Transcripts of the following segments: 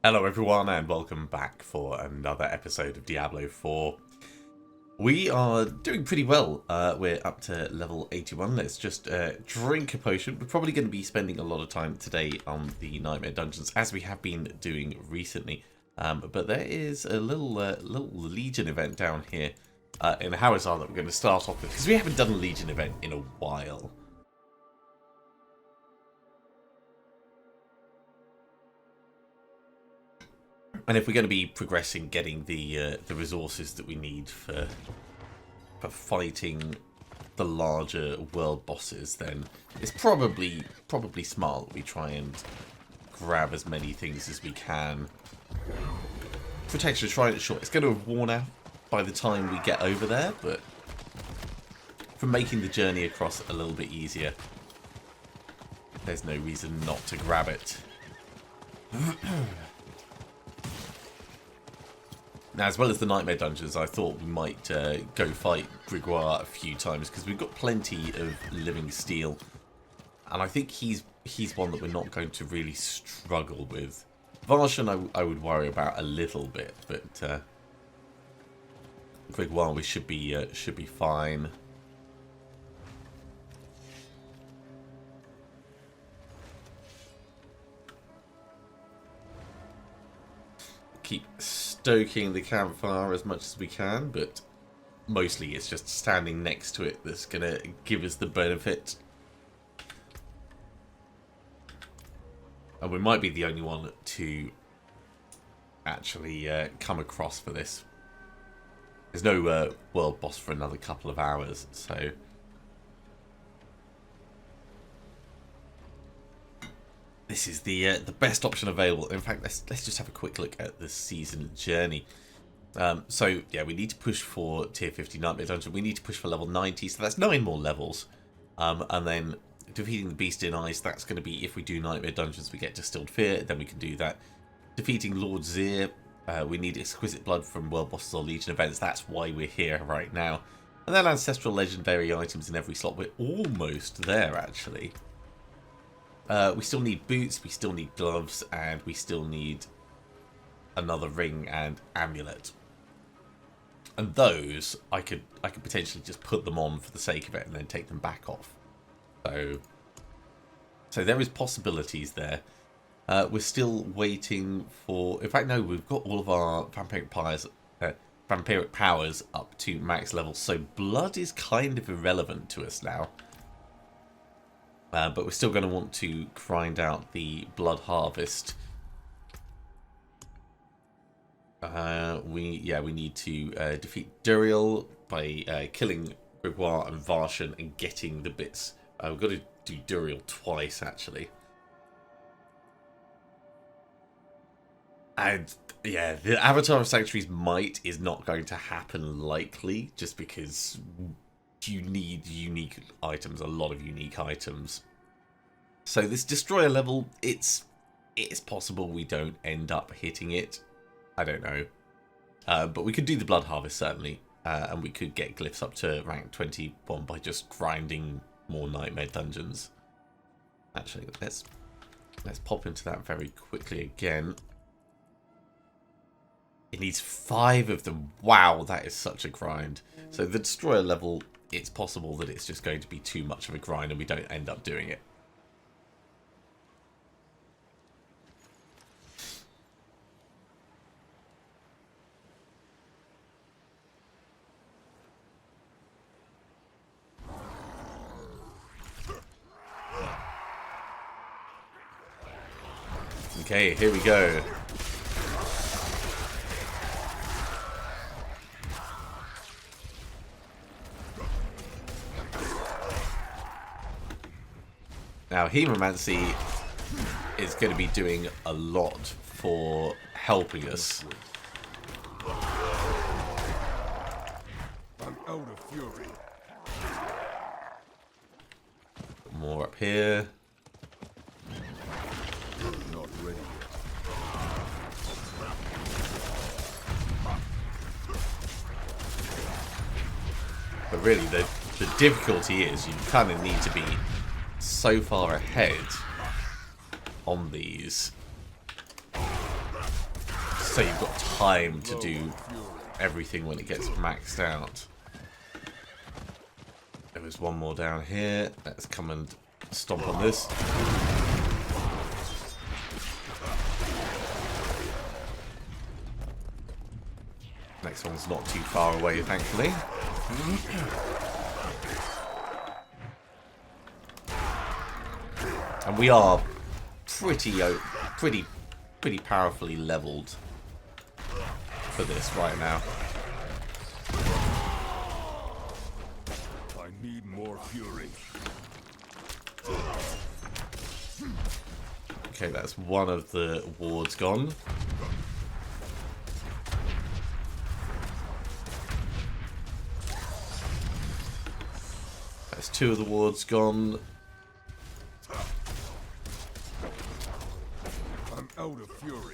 Hello everyone and welcome back for another episode of Diablo 4. We are doing pretty well. We're up to level 81. Let's just drink a potion. We're probably going to be spending a lot of time today on the Nightmare Dungeons, as we have been doing recently. But there is a little Legion event down here in Hawazar that we're going to start off with, because we haven't done a Legion event in a while. And if we're going to be progressing, getting the resources that we need for fighting the larger world bosses, then it's probably smart that we try and grab as many things as we can. Protection Shrine, sure, it's going to have worn out by the time we get over there, but for making the journey across a little bit easier, there's no reason not to grab it. Now, as well as the Nightmare Dungeons, I thought we might go fight Grégoire a few times, because we've got plenty of living steel. And I think he's one that we're not going to really struggle with. Varshan I would worry about a little bit, but Grégoire we should be fine. Keep stoking the campfire as much as we can, but mostly it's just standing next to it that's going to give us the benefit. And we might be the only one to actually come across for this. There's no world boss for another couple of hours, so... This is the best option available. In fact, let's just have a quick look at the season journey. So yeah, we need to push for tier 50 Nightmare Dungeon. We need to push for level 90, so that's 9 more levels. And then defeating the Beast in Ice, that's going to be if we do Nightmare Dungeons, we get Distilled Fear, then we can do that. Defeating Lord Zir, we need Exquisite Blood from World Bosses or Legion events. That's why we're here right now. And then Ancestral Legendary items in every slot. We're almost there, actually. We still need boots, we still need gloves, and we still need another ring and amulet. And those, I could potentially just put them on for the sake of it and then take them back off. So there is possibilities there. We're still waiting for... In fact, no, we've got all of our vampiric powers up to max level, so blood is kind of irrelevant to us now. But we're still going to want to grind out the blood harvest. We need to defeat Duriel by killing Grégoire and Varshan and getting the bits. We've got to do Duriel twice, actually. And yeah, the Avatar of Sanctuary's Might is not going to happen likely, just because you need unique items, a lot of unique items. So this destroyer level, it's possible we don't end up hitting it. I don't know. But we could do the blood harvest, certainly. And we could get glyphs up to rank 21 by just grinding more Nightmare Dungeons. Actually, let's pop into that very quickly again. It needs 5 of them. Wow, that is such a grind. So the destroyer level, it's possible that it's just going to be too much of a grind and we don't end up doing it. Okay, here we go. Now, Hemomancy is going to be doing a lot for helping us. I'm out of fury. More up here. Not ready. But really, the difficulty is you kind of need to be so far ahead on these So you've got time to do everything when it gets maxed out. There was one more down here. Let's come and stomp on this. Next one's not too far away, thankfully. And we are pretty powerfully leveled for this right now. I need more fury. Okay, that's one of the wards gone. That's two of the wards gone. I'm out of fury.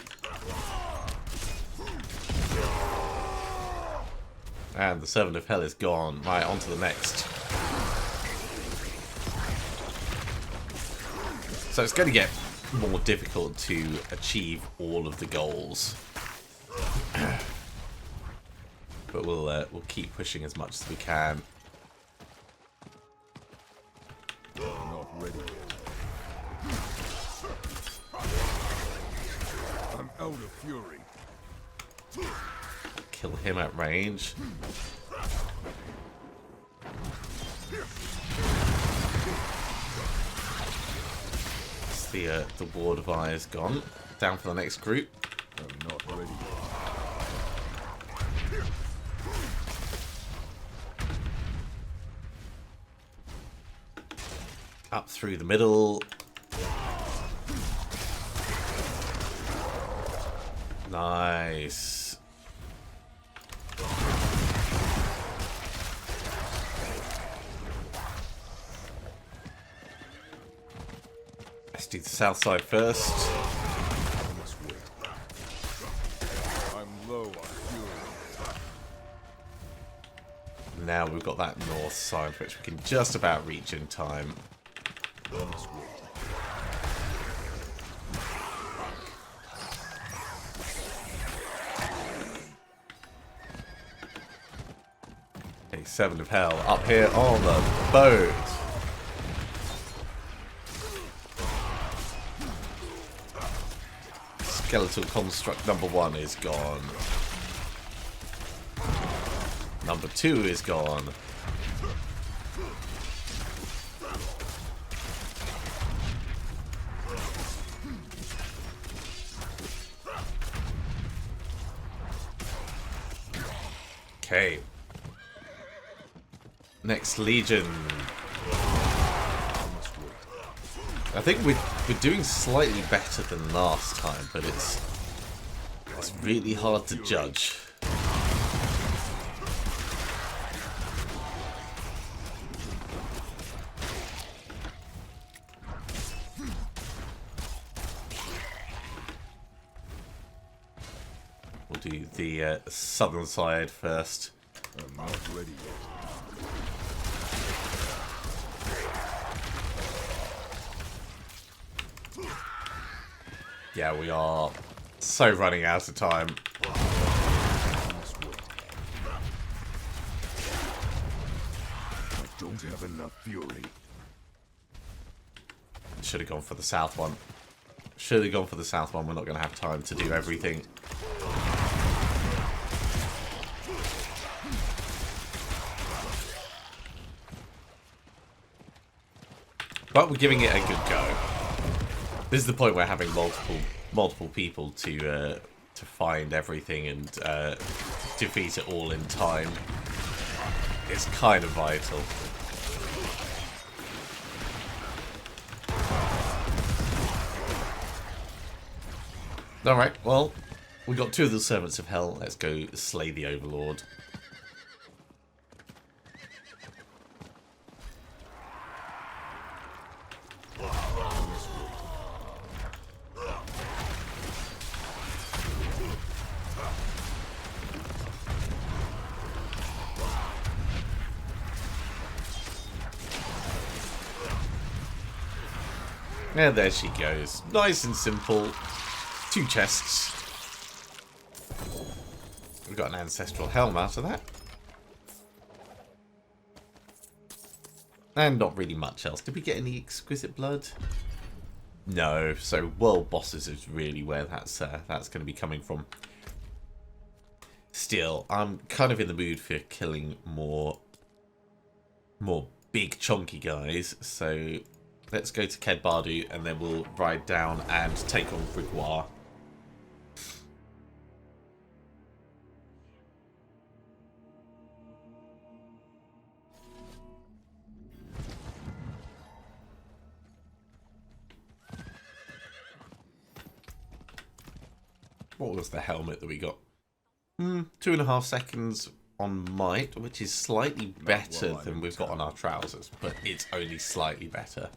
And the Servant of Hell is gone. Right, on to the next. So it's going to get more difficult to achieve all of the goals. But we'll keep pushing as much as we can. I'm not ready yet. I'm out of fury. Kill him at range. The ward of eye is gone. Down for the next group. I'm not ready yet. Up through the middle. Nice. Let's do the south side first. I must wait. I'm low on fury. Now we've got that north side, which we can just about reach in time. I must wait. Okay, Servant of Hell up here on the boat. Skeletal Construct number 1 is gone. Number 2 is gone. Okay. Next Legion. I think we're doing slightly better than last time, but it's really hard to judge. We'll do the southern side first. I'm not ready yet. Yeah, we are so running out of time. I must wait. I don't have enough fury. Should have gone for the south one. Should have gone for the south one. We're not going to have time to do everything. But we're giving it a good go. This is the point where having multiple people to find everything and defeat it all in time is kind of vital. Alright, well, we got 2 of the Servants of Hell. Let's go slay the Overlord. And there she goes. Nice and simple. 2 chests. We got an ancestral helm out of that. And not really much else. Did we get any exquisite blood? No. So world bosses is really where that's going to be coming from. Still, I'm kind of in the mood for killing more big chunky guys. So let's go to Kedbardu and then we'll ride down and take on Grigor. What was the helmet that we got? 2.5 seconds on might, which is slightly better than we've got on our trousers, but it's only slightly better.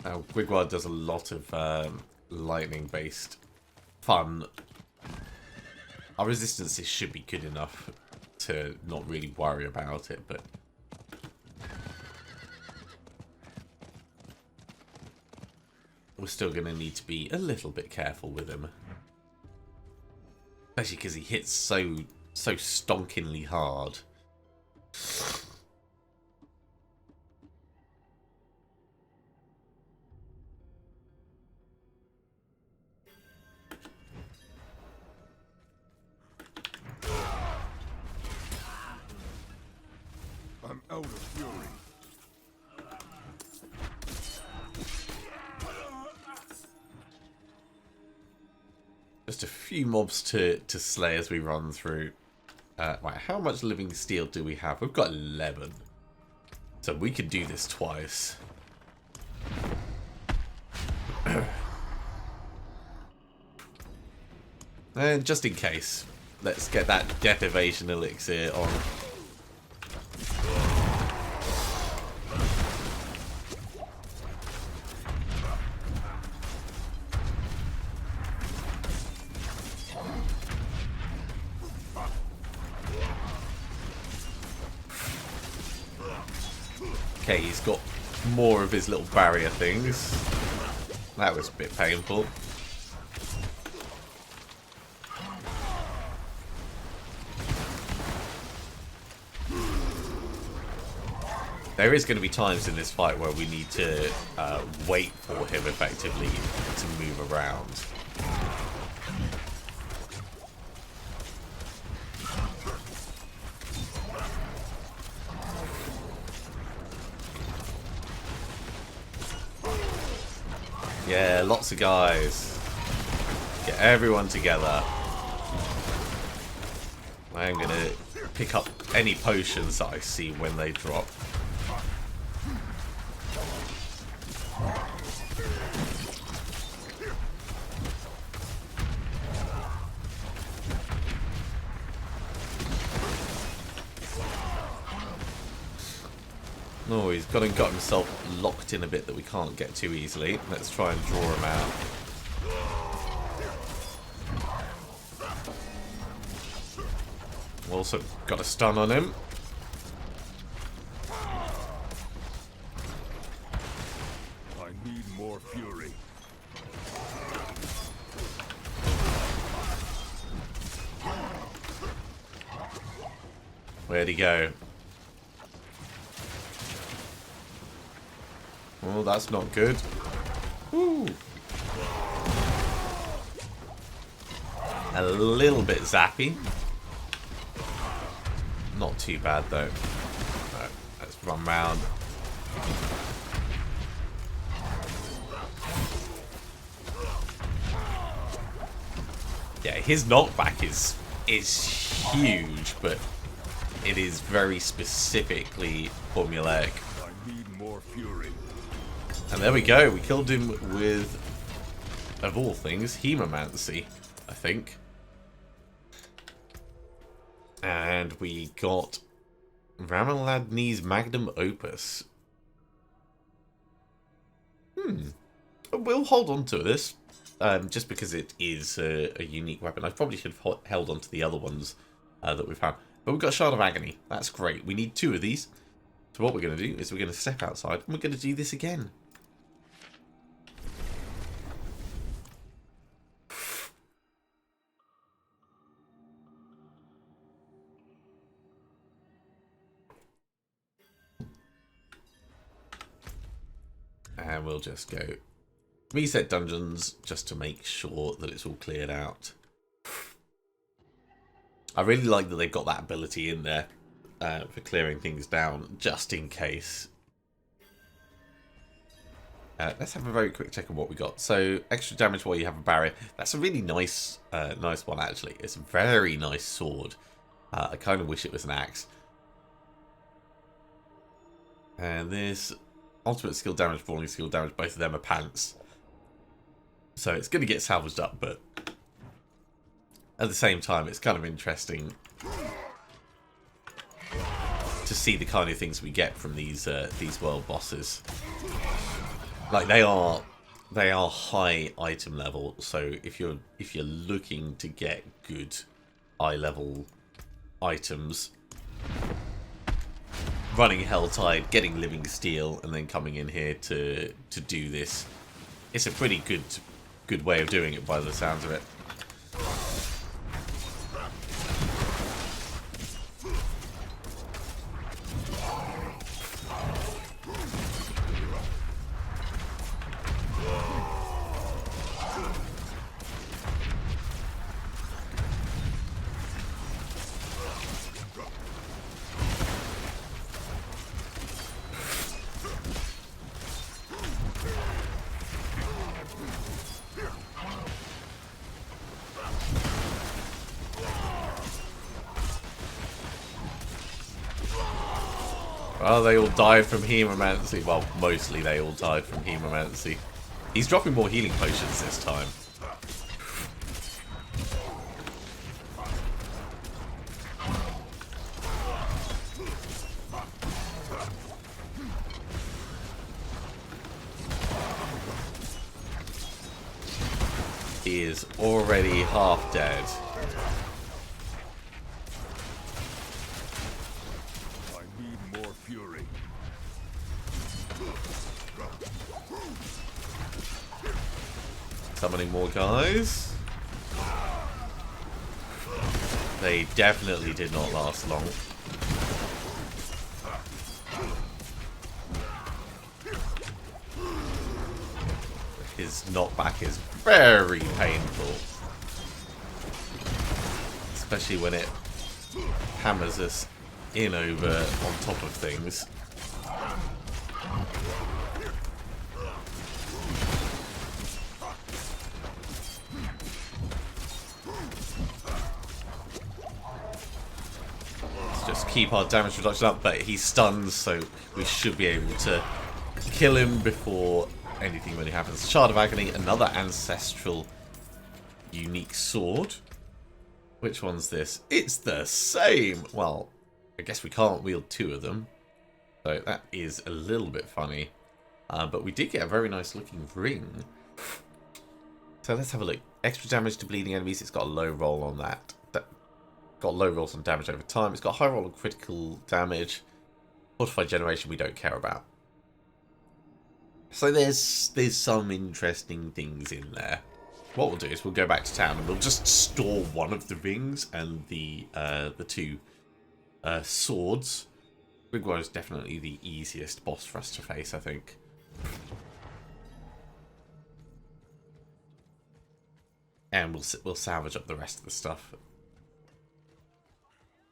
Now, Grigor does a lot of lightning-based fun. Our resistances should be good enough to not really worry about it, but we're still going to need to be a little bit careful with him. Especially because he hits so stonkingly hard. I'm out of fury. Just a few mobs to slay as we run through. Right, how much living steel do we have? We've got 11. So we could do this twice. And just in case, let's get that death evasion elixir on. Okay, he's got more of his little barrier things. That was a bit painful. There is going to be times in this fight where we need to wait for him effectively to move around. Yeah, lots of guys. Get everyone together. I'm going to pick up any potions that I see when they drop. Oh, he's got himself locked in a bit that we can't get too easily. Let's try and draw him out. Also got a stun on him. I need more fury. Where'd he go? Oh, that's not good. Ooh. A little bit zappy. Not too bad though. Right, let's run round. Yeah, his knockback is huge, but it is very specifically formulaic. I need more fury. And there we go. We killed him with, of all things, hemomancy, I think. And we got Ramaladni's magnum opus. We'll hold on to this, just because it is a unique weapon. I probably should have held on to the other ones that we've had. But we've got Shard of Agony. That's great. We need 2 of these. So what we're going to do is we're going to step outside and we're going to do this again. And we'll just go reset dungeons just to make sure that it's all cleared out. I really like that they've got that ability in there for clearing things down just in case. Let's have a very quick check on what we got. So extra damage while you have a barrier. That's a really nice nice one actually. It's a very nice sword. I kind of wish it was an axe. And this ultimate skill damage, brawling skill damage, both of them are pants. So it's going to get salvaged up, but at the same time, it's kind of interesting to see the kind of things we get from these world bosses. Like they are high item level. So if you're looking to get good eye level items, running Helltide, getting Living Steel, and then coming in here to do this, it's a pretty good way of doing it by the sounds of it. Oh, they all died from hemomancy. Well, mostly they all died from hemomancy. He's dropping more healing potions this time. He is already half dead. Summoning more guys. They definitely did not last long. His knockback is very painful. Especially when it hammers us in over on top of things. Keep our damage reduction up, but he's stunned, so we should be able to kill him before anything really happens. Shard of Agony, another ancestral unique sword. Which one's this? It's the same! Well, I guess we can't wield two of them, so that is a little bit funny. But we did get a very nice looking ring. So let's have a look. Extra damage to bleeding enemies. It's got a low roll on that. Got low rolls on damage over time. It's got high roll on critical damage. Fortified generation we don't care about. So there's some interesting things in there. What we'll do is we'll go back to town and we'll just store one of the rings and the two swords. Rigwar is definitely the easiest boss for us to face, I think. And we'll salvage up the rest of the stuff.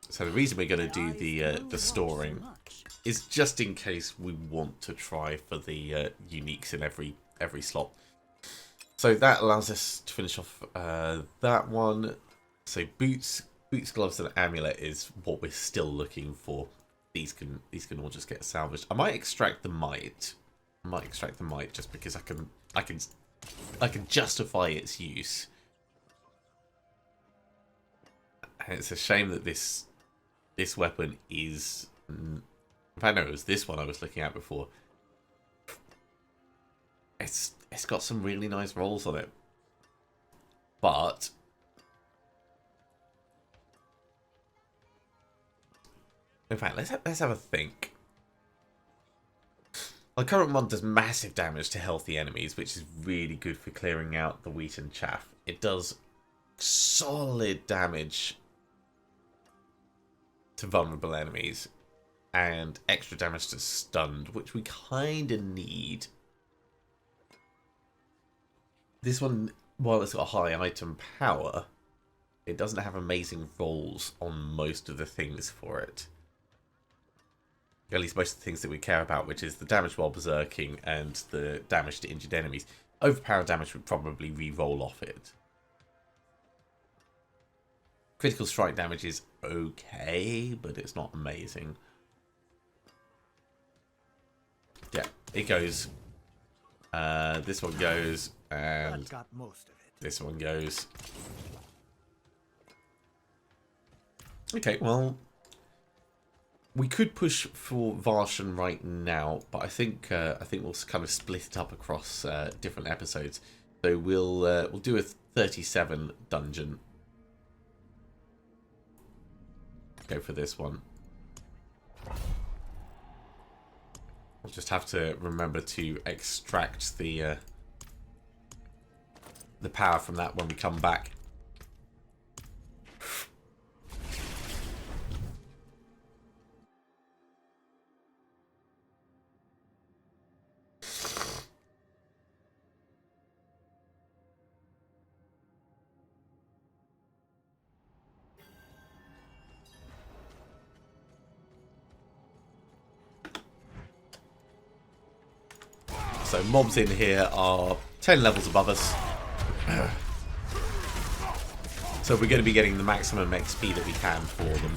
So the reason we're going to do the storing is just in case we want to try for the uniques in every slot. So that allows us to finish off that one. So boots, gloves, and amulet is what we're still looking for. These can all just get salvaged. I might extract the might. Just because I can justify its use. And it's a shame that this weapon is... In fact, no, it was this one I was looking at before. It's got some really nice rolls on it. But... in fact, let's have a think. Our current mod does massive damage to healthy enemies, which is really good for clearing out the wheat and chaff. It does solid damage to vulnerable enemies and extra damage to stunned, which we kind of need. This one, while it's got a high item power, it doesn't have amazing rolls on most of the things for it. At least most of the things that we care about, which is the damage while berserking and the damage to injured enemies. Overpowered damage would probably re-roll off it. Critical strike damage is okay, but it's not amazing. Yeah, it goes. This one goes, and this one goes. Okay, well, we could push for Varshan right now, but I think we'll kind of split it up across different episodes. So we'll do a 37 dungeon. Go for this one. We'll just have to remember to extract the power from that when we come back. So mobs in here are 10 levels above us. So we're going to be getting the maximum XP that we can for them.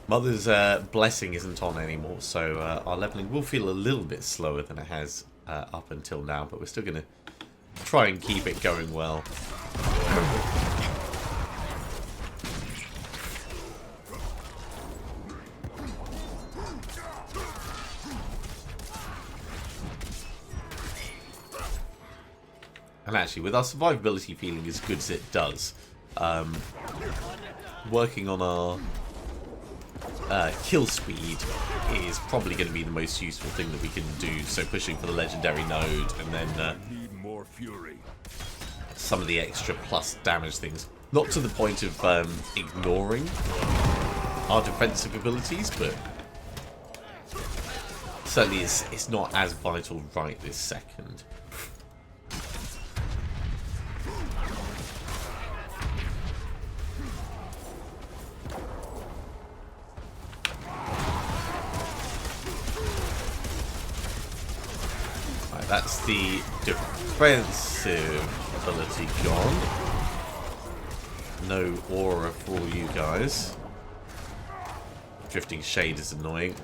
Mother's blessing isn't on anymore, so our leveling will feel a little bit slower than it has up until now, but we're still going to try and keep it going well. And actually, with our survivability feeling as good as it does, working on our kill speed is probably going to be the most useful thing that we can do. So pushing for the legendary node, and then some of the extra plus damage things. Not to the point of ignoring our defensive abilities, but certainly it's not as vital right this second. That's the defensive ability gone. No aura for all you guys. Drifting Shade is annoying.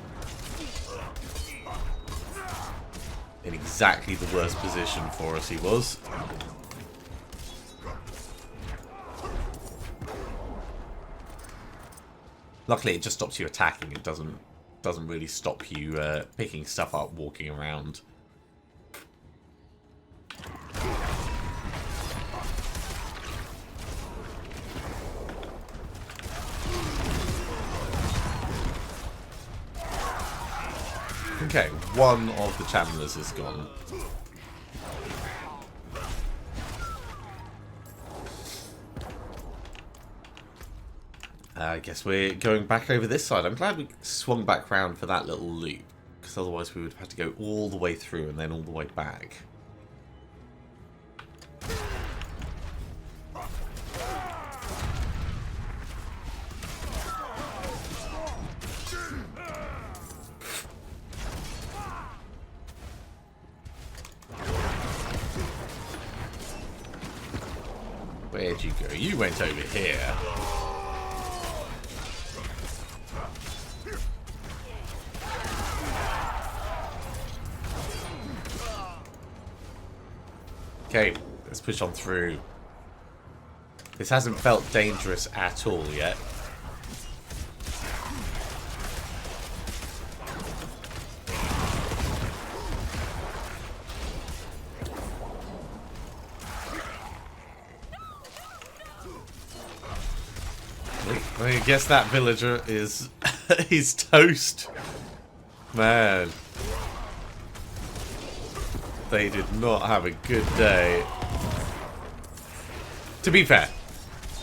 In exactly the worst position for us he was. Luckily it just stops you attacking. It doesn't really stop you picking stuff up, walking around. Okay, one of the channelers is gone. I guess we're going back over this side. I'm glad we swung back round for that little loop, because otherwise we would have had to go all the way through and then all the way back. Where'd you go? You went over here. Okay, let's push on through. This hasn't felt dangerous at all yet. I guess that villager is He's toast. Man. They did not have a good day. To be fair,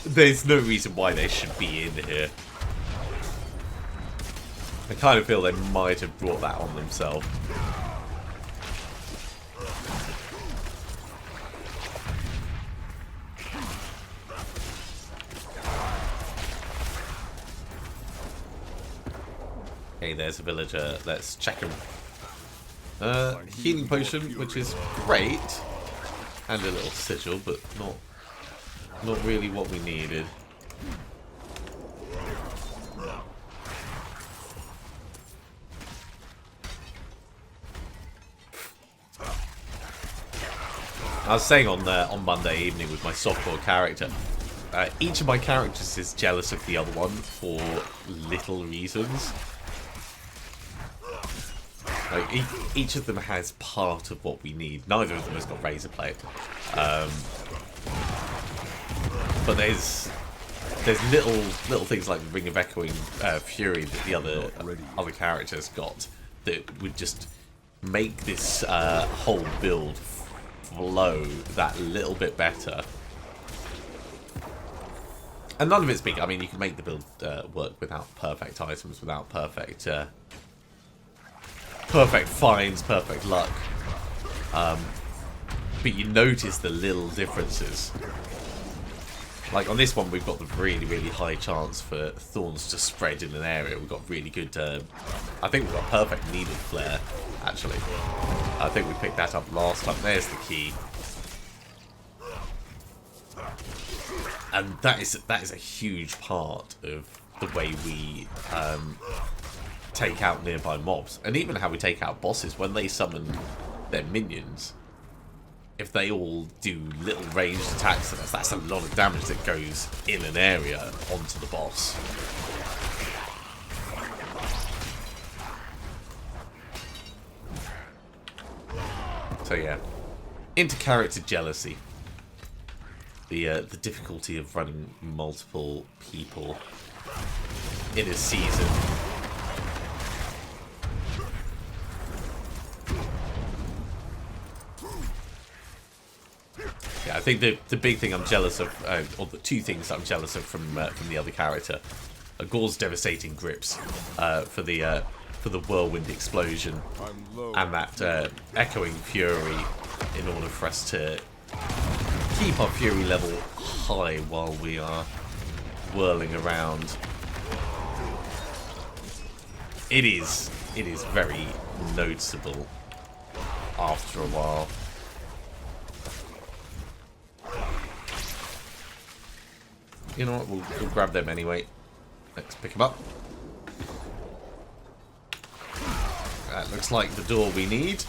there's no reason why they should be in here. I kind of feel they might have brought that on themselves. Okay, there's a villager. Let's check him. Healing potion, which is great. And a little sigil, but not really what we needed. I was saying on Monday evening with my softcore character, each of my characters is jealous of the other one for little reasons. Like each of them has part of what we need. Neither of them has got razor plate, but there's little things like Ring of Echoing Fury that the other characters got that would just make this whole build flow that little bit better. And none of it's big. I mean, you can make the build work without perfect items, without perfect finds, perfect luck. But you notice the little differences. Like on this one, we've got the really, really high chance for Thorns to spread in an area. We've got really good... I think we've got perfect needle flare, actually. I think we picked that up last time. There's the key. And that is a huge part of the way we take out nearby mobs. And even how we take out bosses when they summon their minions. If they all do little ranged attacks at us, that's a lot of damage that goes in an area onto the boss. So yeah, into character jealousy. The difficulty of running multiple people in a season. Yeah, I think the big thing I'm jealous of, or the two things I'm jealous of from the other character, are Gore's devastating grips for the whirlwind explosion, and that echoing fury in order for us to keep our fury level high while we are whirling around. It is very noticeable after a while. You know what, we'll grab them anyway. Let's pick them up. That looks like the door we need.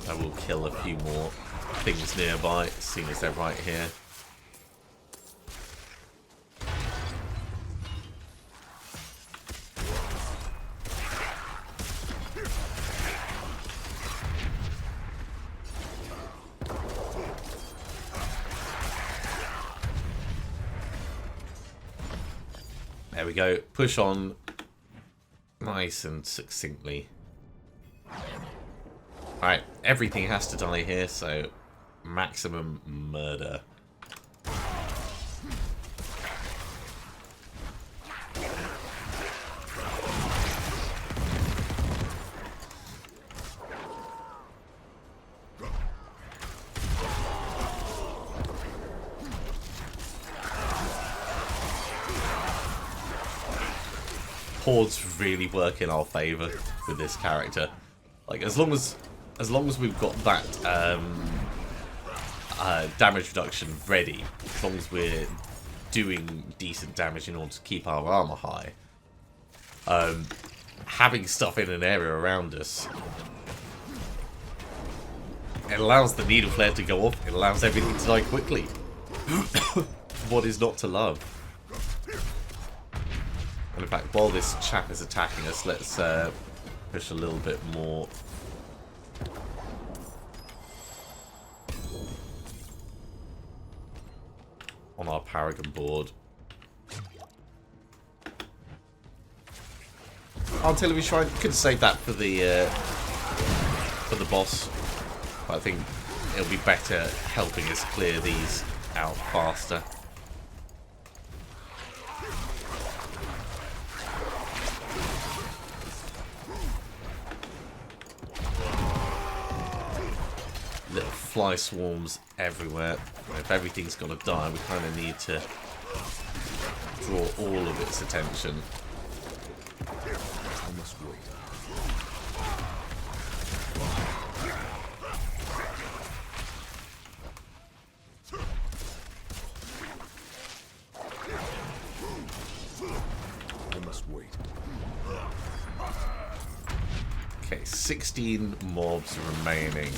I will kill a few more things nearby, seeing as they're right here. There we go. Push on nice and succinctly. Alright, everything has to die here, so maximum murder. Hordes really work in our favour with this character. Like as long as we've got that damage reduction ready, as long as we're doing decent damage in order to keep our armor high, having stuff in an area around us, it allows the needle flare to go off. It allows everything to die quickly. What is not to love? And in fact, while this chap is attacking us, let's push a little bit more. our Paragon board. Artillery Shrine, could have saved that for the boss. But I think it'll be better helping us clear these out faster. Little fly swarms everywhere. If everything's gonna die, we kind of need to draw all of its attention. I must wait. I must wait. Okay, 16 mobs remaining.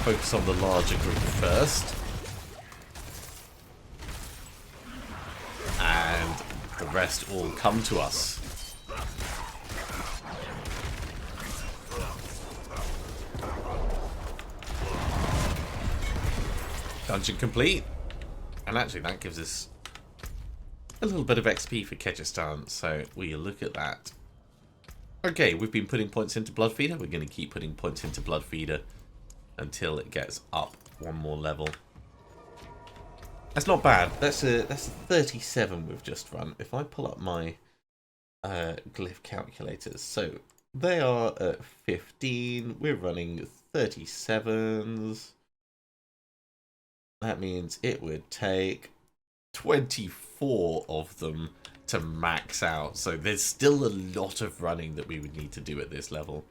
Focus on the larger group first. And the rest all come to us. Dungeon complete. And actually that gives us a little bit of XP for Kyrgyzstan, so we'll look at that. Okay, we've been putting points into Bloodfeeder. We're going to keep putting points into Bloodfeeder until it gets up one more level. That's not bad. That's a 37 we've just run. If I pull up my glyph calculators, so they are at 15. We're running 37s. That means it would take 24 of them to max out. So there's still a lot of running that we would need to do at this level.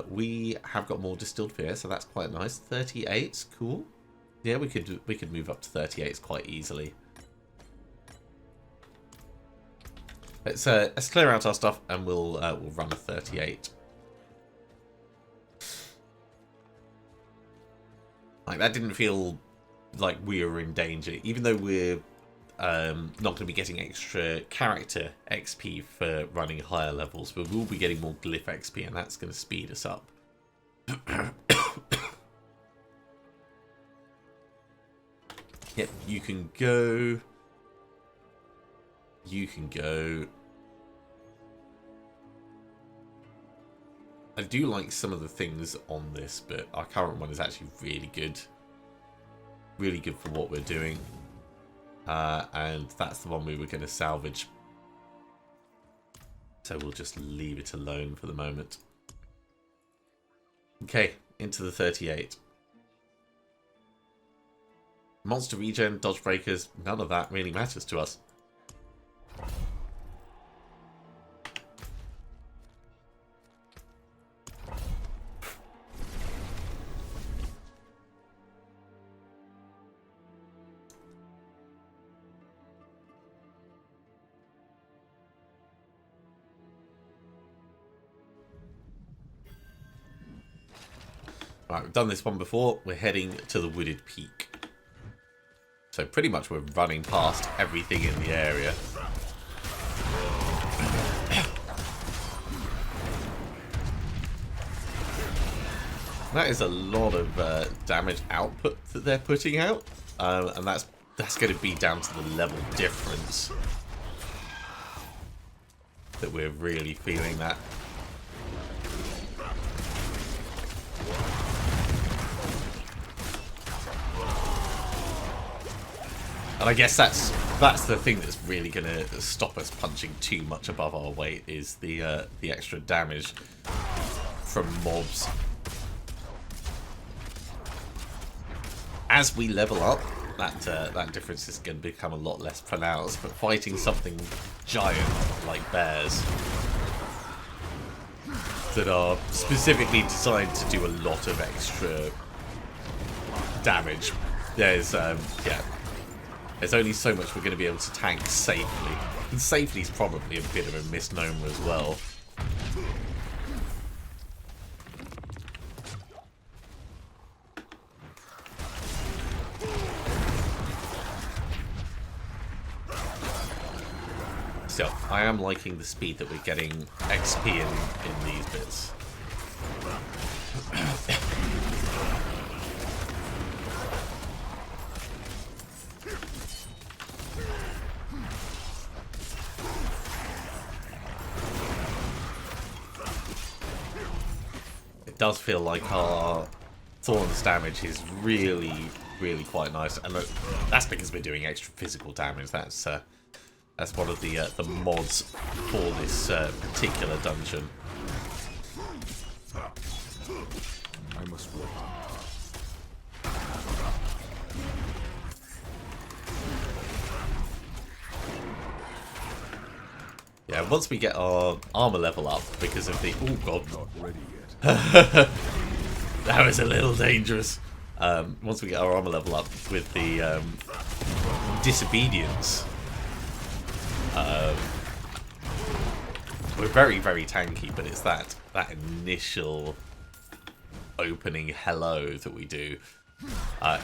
We have got more distilled fear, so that's quite nice. 38's cool. Yeah, we could move up to 38's quite easily. Let's clear out our stuff and we'll run a 38. Like, that didn't feel like we were in danger, even though we're not going to be getting extra character XP for running higher levels. We will be getting more glyph XP, and that's going to speed us up. Yep, you can go. You can go. I do like some of the things on this, but our current one is actually really good. Really good for what we're doing. And that's the one we were going to salvage. So we'll just leave it alone for the moment. Okay, into the 38. Monster regen, dodge breakers, none of that really matters to us. Right, we've done this one before. We're heading to the Wooded Peak. So pretty much we're running past everything in the area. That is a lot of damage output that they're putting out. And that's going to be down to the level difference that we're really feeling that. And I guess that's the thing that's really going to stop us punching too much above our weight, is the extra damage from mobs. As we level up, that difference is going to become a lot less pronounced. But fighting something giant like bears that are specifically designed to do a lot of extra damage, there's there's only so much we're going to be able to tank safely. And safely is probably a bit of a misnomer as well. Still, I am liking the speed that we're getting XP in these bits. It does feel like our Thorns damage is really quite nice, and look, that's because we're doing extra physical damage. That's one of the mods for this particular dungeon. I must wait. Yeah, once we get our armor level up because of the oh god, Not ready yet. that was a little dangerous. Once we get our armor level up with the disobedience, we're very tanky, but it's that initial opening hello that we do.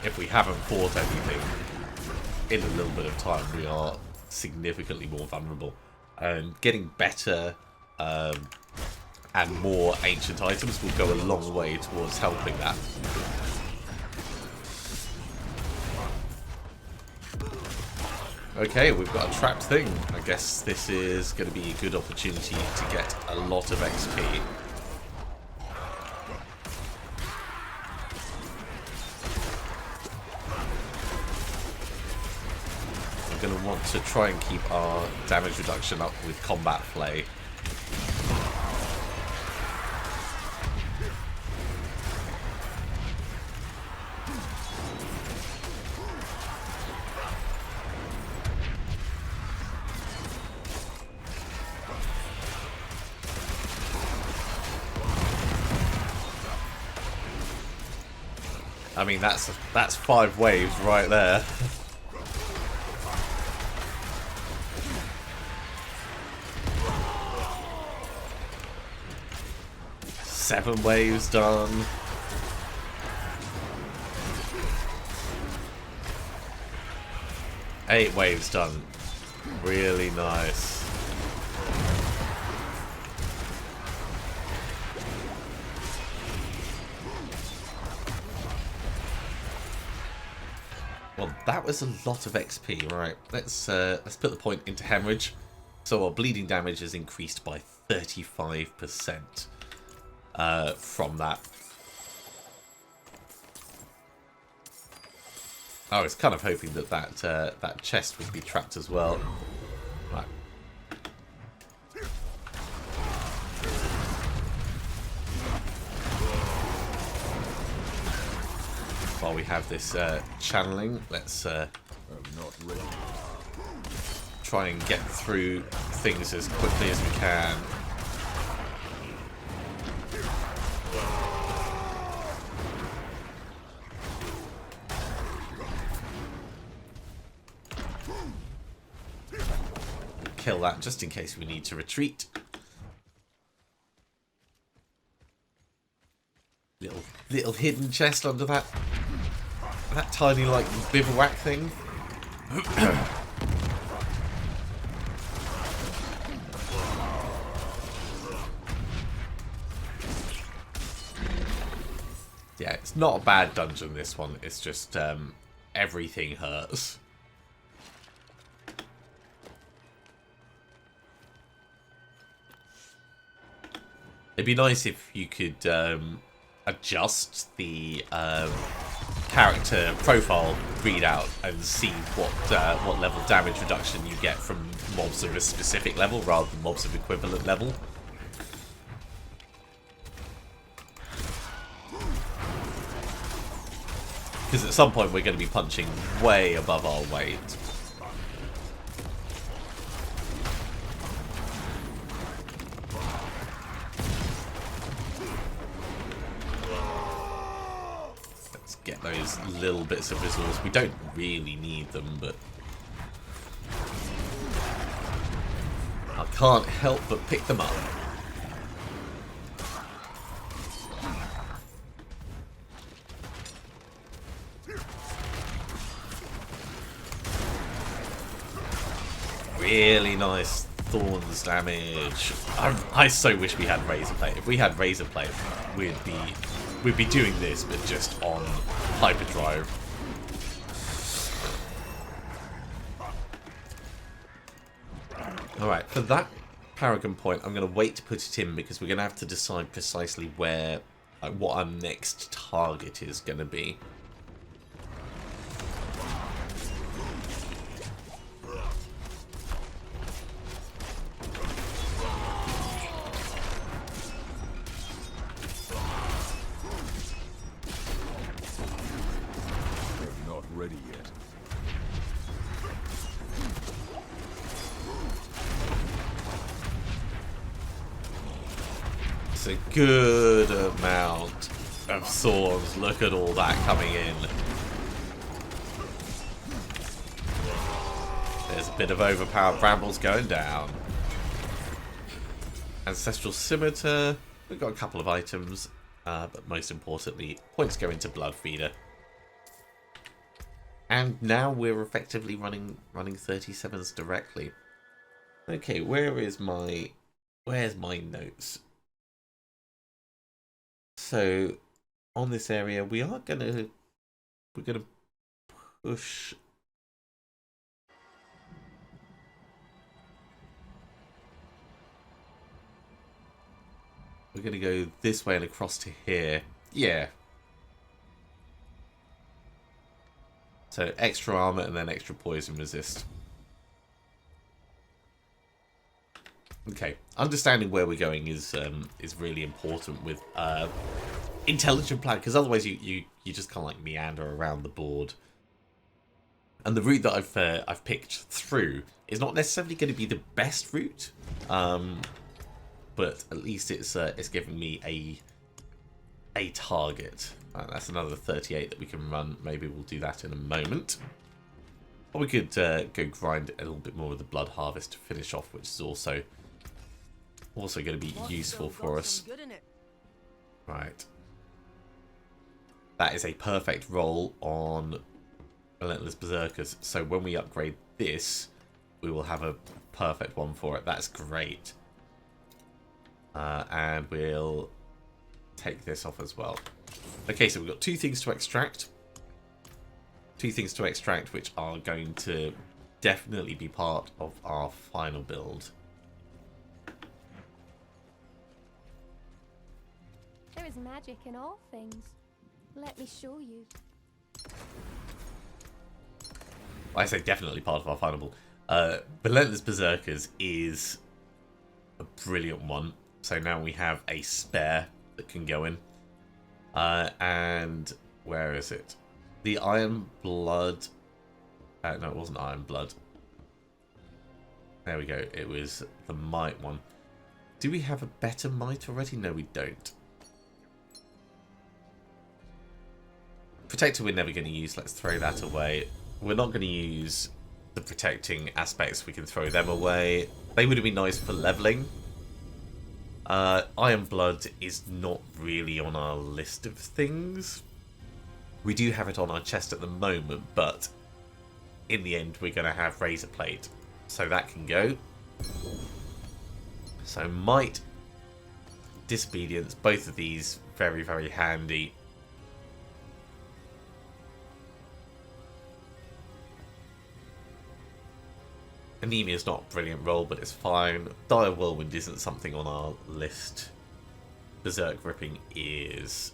If we haven't fought anything in a little bit of time, we are significantly more vulnerable. And getting better and more ancient items will go a long way towards helping that. Okay, we've got a trapped thing. I guess this is going to be a good opportunity to get a lot of XP. We're going to want to try and keep our damage reduction up with combat play. I mean, that's 5 waves right there. Seven waves done. Eight waves done. Really nice. Well, that was a lot of XP, right? Let's put the point into hemorrhage. So our bleeding damage has increased by 35% from that. I was kind of hoping that that chest would be trapped as well. Right. While we have this channeling, let's I'm not ready. try and get through things as quickly as we can. Kill that just in case we need to retreat. Little hidden chest under that tiny like bivouac thing. Yeah, it's not a bad dungeon, this one. It's just everything hurts. It'd be nice if you could adjust the character profile readout and see what level damage reduction you get from mobs of a specific level rather than mobs of equivalent level. Because at some point we're going to be punching way above our weight. Let's get those little bits of resource. We don't really need them, but I can't help but pick them up. Really nice Thorns damage. I so wish we had Razor Plate. If we had Razor Plate, we'd be doing this, but just on hyperdrive. Alright, for that Paragon point, I'm going to wait to put it in because we're going to have to decide precisely where, what our next target is going to be. They're not ready yet. It's a good amount of Thorns. Look at all that coming in. There's a bit of overpowered brambles going down. Ancestral Scimitar. We've got a couple of items, but most importantly, points go into Blood Feeder. And now we're effectively running 37s directly. Okay, where's my notes? So on this area, we're gonna push. We're gonna go this way and across to here. Yeah. So extra armor and then extra poison resist. Okay, understanding where we're going is really important with intelligent plan, because otherwise you just kind of like meander around the board. And the route that I've picked through is not necessarily going to be the best route, but at least it's giving me a target. That's another 38 that we can run. Maybe we'll do that in a moment. Or we could go grind a little bit more with the Blood Harvest to finish off, which is also going to be useful for us. Right. That is a perfect roll on Relentless Berserkers. So when we upgrade this, we will have a perfect one for it. That's great. And we'll take this off as well. Okay, so we've got two things to extract. Two things to extract, which are going to definitely be part of our final build. There is magic in all things. Let me show you. I say definitely part of our final build. Relentless Berserkers is a brilliant one. So now we have a spare that can go in. And where is it? The Iron Blood. No, it wasn't Iron Blood. There we go. It was the Might one. Do we have a better Might already? No, we don't. Protector we're never going to use. Let's throw that away. We're not going to use the protecting aspects. We can throw them away. They would have been nice for leveling. Iron Blood is not really on our list of things. We do have it on our chest at the moment, but in the end we're going to have Razor Plate. So that can go. So Might, Disobedience, both of these very, very handy. Anemia is not a brilliant roll, but it's fine. Dire Whirlwind isn't something on our list. Berserk Ripping is.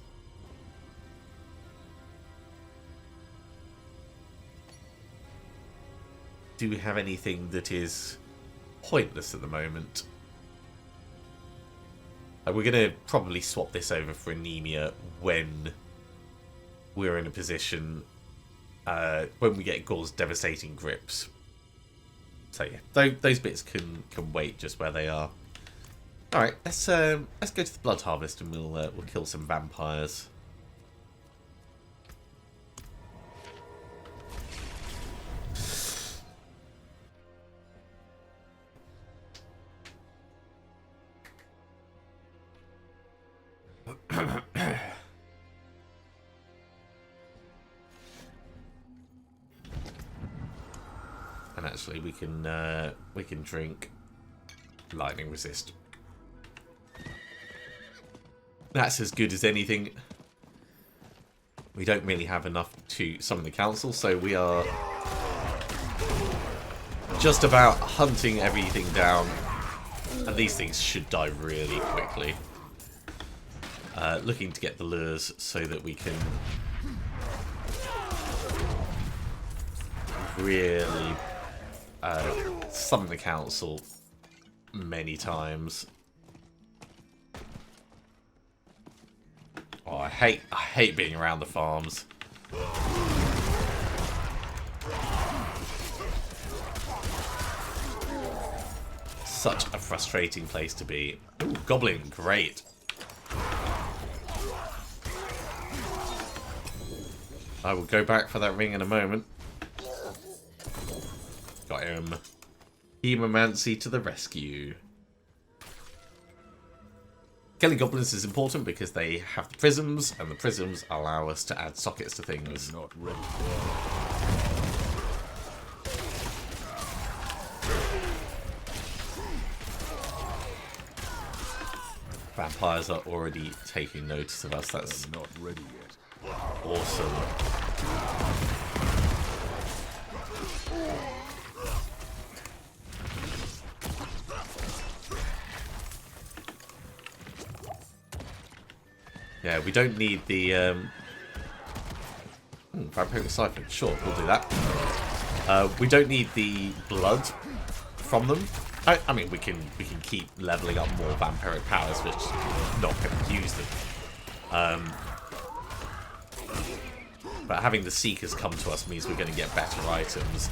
Do we have anything that is pointless at the moment? We're going to probably swap this over for Anemia when we're in a position, when we get Gore's Devastating Grips. So yeah, those bits can wait just where they are. All right, let's go to the Blood Harvest and we'll kill some vampires. And actually, we can drink lightning resist. That's as good as anything. We don't really have enough to summon the council, so we are just about hunting everything down. And these things should die really quickly. Looking to get the lures so that we can really summon the council many times. Oh, I hate being around the farms. Such a frustrating place to be. Ooh, goblin, great. I will go back for that ring in a moment. Got him. Hemomancy to the rescue. Killing goblins is important because they have the prisms, and the prisms allow us to add sockets to things. Not ready. Vampires are already taking notice of us. That's I'm not ready yet. awesome. Yeah, we don't need the vampiric siphon. Sure, we'll do that. We don't need the blood from them. I mean, we can keep leveling up more vampiric powers, which not going to use them. But having the Seekers come to us means we're going to get better items.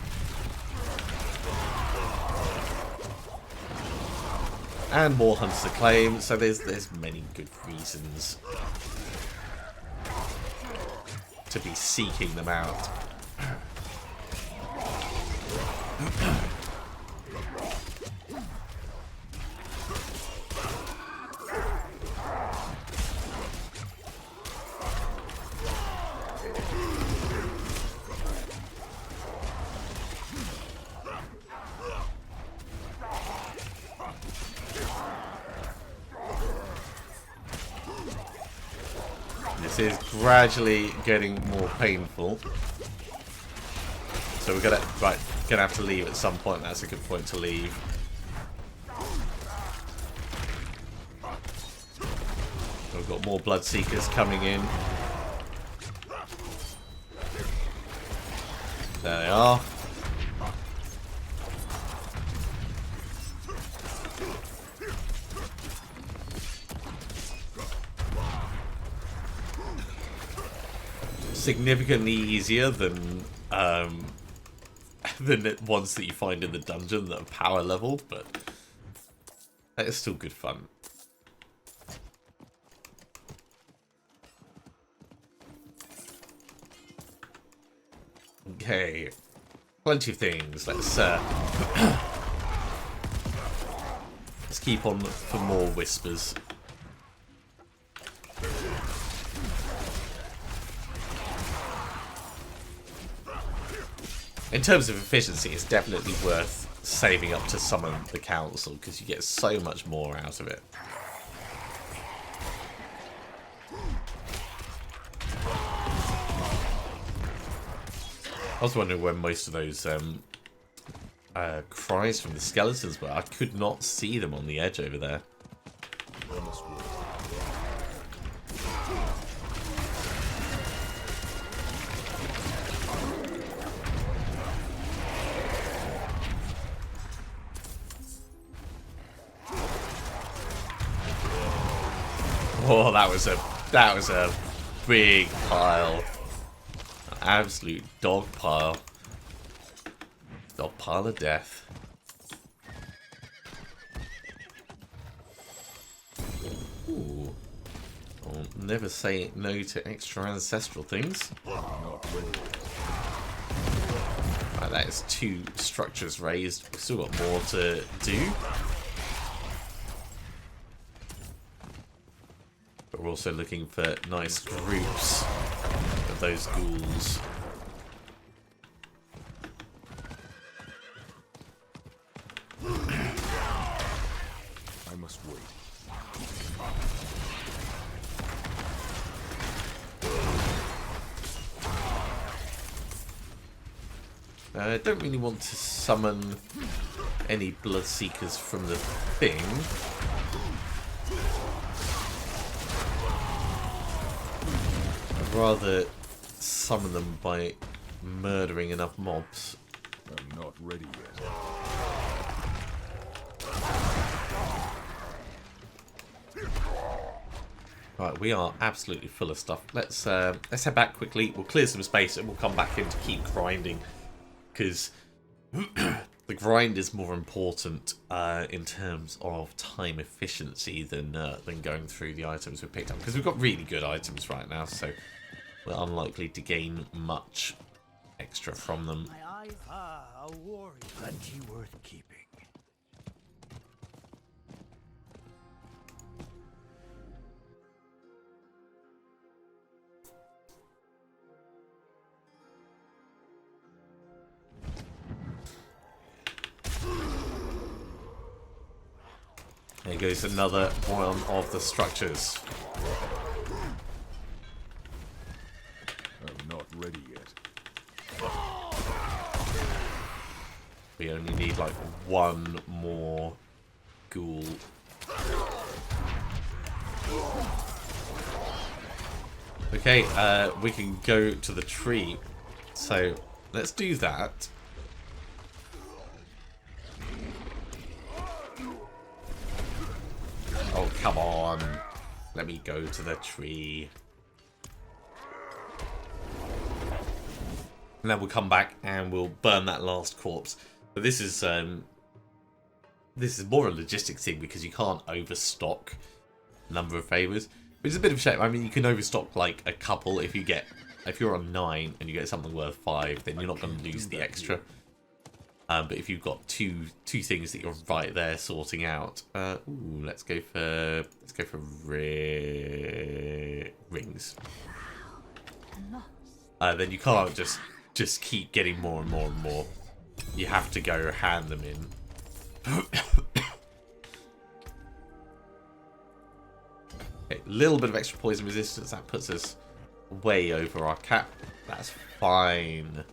And more Hunters Acclaim, so there's many good reasons to be seeking them out. This is gradually getting more painful. So we're gonna have to leave at some point. That's a good point to leave. We've got more Bloodseekers coming in. There they are. Significantly easier than the ones that you find in the dungeon that are power level, but that is still good fun. Okay, plenty of things. Let's keep on for more whispers. In terms of efficiency, it's definitely worth saving up to summon the council because you get so much more out of it. I was wondering when most of those cries from the skeletons were. I could not see them on the edge over there. Oh, that was a big pile. An absolute dog pile. Dog pile of death. Ooh. I'll never say no to extra ancestral things. Right, that is 2 structures raised. We've still got more to do. But we're also looking for nice groups of those ghouls. must wait. I don't really want to summon any Bloodseekers from the thing. I'd rather summon them by murdering enough mobs. I'm not ready yet. Right, we are absolutely full of stuff. Let's head back quickly. We'll clear some space and we'll come back in to keep grinding, because the grind is more important in terms of time efficiency than going through the items we've picked up. Because we've got really good items right now, so we're unlikely to gain much extra from them. My eyes are a warrior. Plenty worth keeping. There goes another one of the structures. I'm not ready yet. We only need like one more ghoul. Okay, we can go to the tree. So let's do that. Oh, come on. Let me go to the tree. And then we'll come back and we'll burn that last corpse. But this is more a logistics thing because you can't overstock number of favors. Which is a bit of a shame. I mean, you can overstock like a couple if you're on 9 and you get something worth 5, then you're not going to lose the extra. But if you've got two things that you're right there sorting out, ooh, let's go for rings. Then you can't just keep getting more and more and more. You have to go hand them in. Okay, a little bit of extra poison resistance, that puts us way over our cap. That's fine.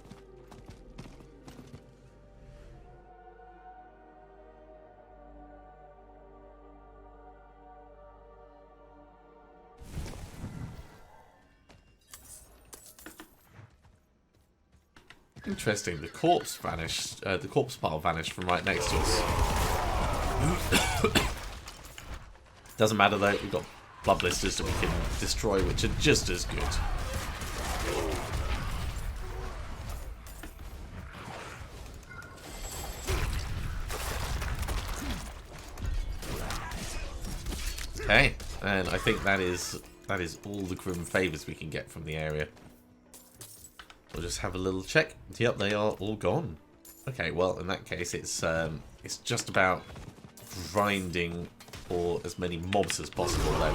Interesting, the corpse vanished. The corpse pile vanished from right next to us. Doesn't matter though, we've got blood blisters that we can destroy, which are just as good. Okay, and I think that is all the grim favors we can get from the area. We'll just have a little check. Yep, they are all gone. Okay, well, in that case, it's just about grinding for as many mobs as possible, then.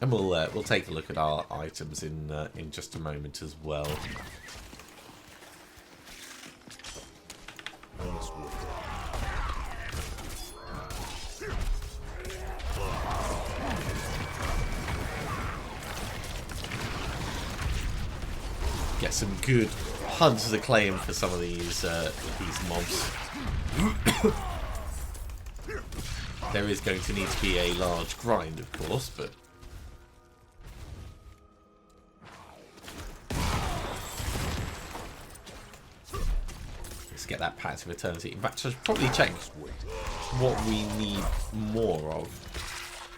And we'll take a look at our items in just a moment as well. Get some good Hunter's Acclaim for some of these mobs. There is going to need to be a large grind, of course, but let's get that Pact of Eternity. In fact, I should probably check what we need more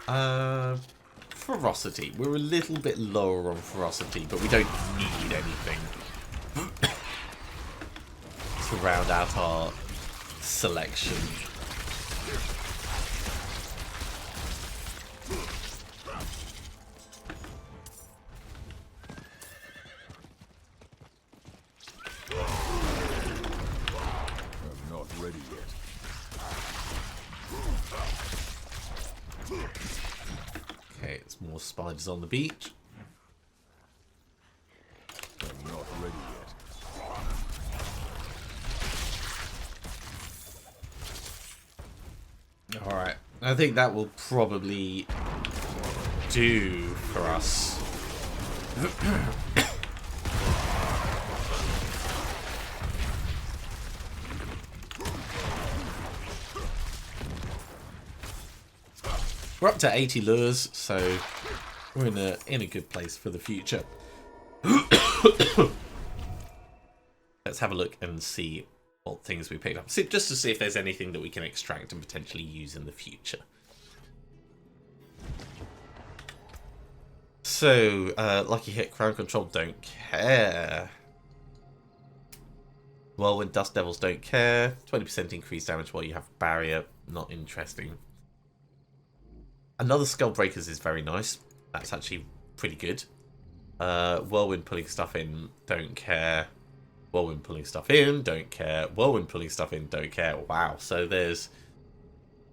of. Ferocity. We're a little bit lower on ferocity, but we don't need anything to round out our selection. I'm not ready yet. Okay, it's more spiders on the beach. I think that will probably do for us. We're up to 80 lures, so we're in a good place for the future. Let's have a look and see what things we picked up. So just to see if there's anything that we can extract and potentially use in the future. So, lucky hit, crown control, don't care. Whirlwind, dust devils, don't care. 20% increased damage while you have barrier, not interesting. Another skull breakers is very nice. That's actually pretty good. Whirlwind pulling stuff in, don't care. Whirlwind pulling stuff in, don't care. Whirlwind pulling stuff in, don't care. Wow. So there's,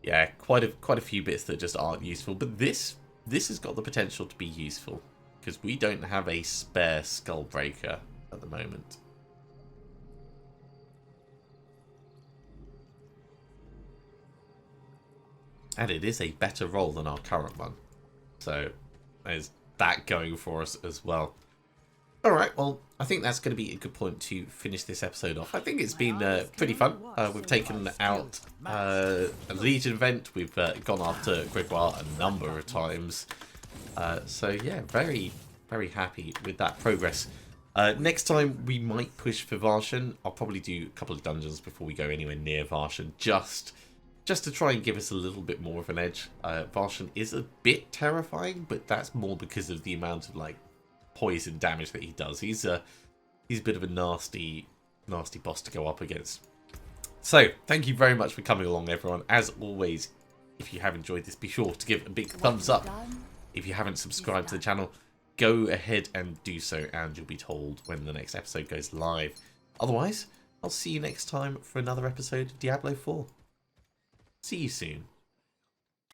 yeah, quite a few bits that just aren't useful. But this has got the potential to be useful because we don't have a spare skull breaker at the moment. And it is a better roll than our current one. So there's that going for us as well. Alright, well, I think that's going to be a good point to finish this episode off. I think it's been pretty fun. We've taken out a Legion event. We've gone after Gregoire a number of times. So yeah, very, very happy with that progress. Next time we might push for Varshan. I'll probably do a couple of dungeons before we go anywhere near Varshan. Just to try and give us a little bit more of an edge. Varshan is a bit terrifying, but that's more because of the amount of like poison damage that he does. He's a bit of a nasty boss to go up against. So thank you very much for coming along, everyone. As always, if you have enjoyed this, be sure to give a big thumbs up. If you haven't subscribed to the channel, go ahead and do so, and you'll be told when the next episode goes live. Otherwise, I'll see you next time for another episode of Diablo 4. See you soon.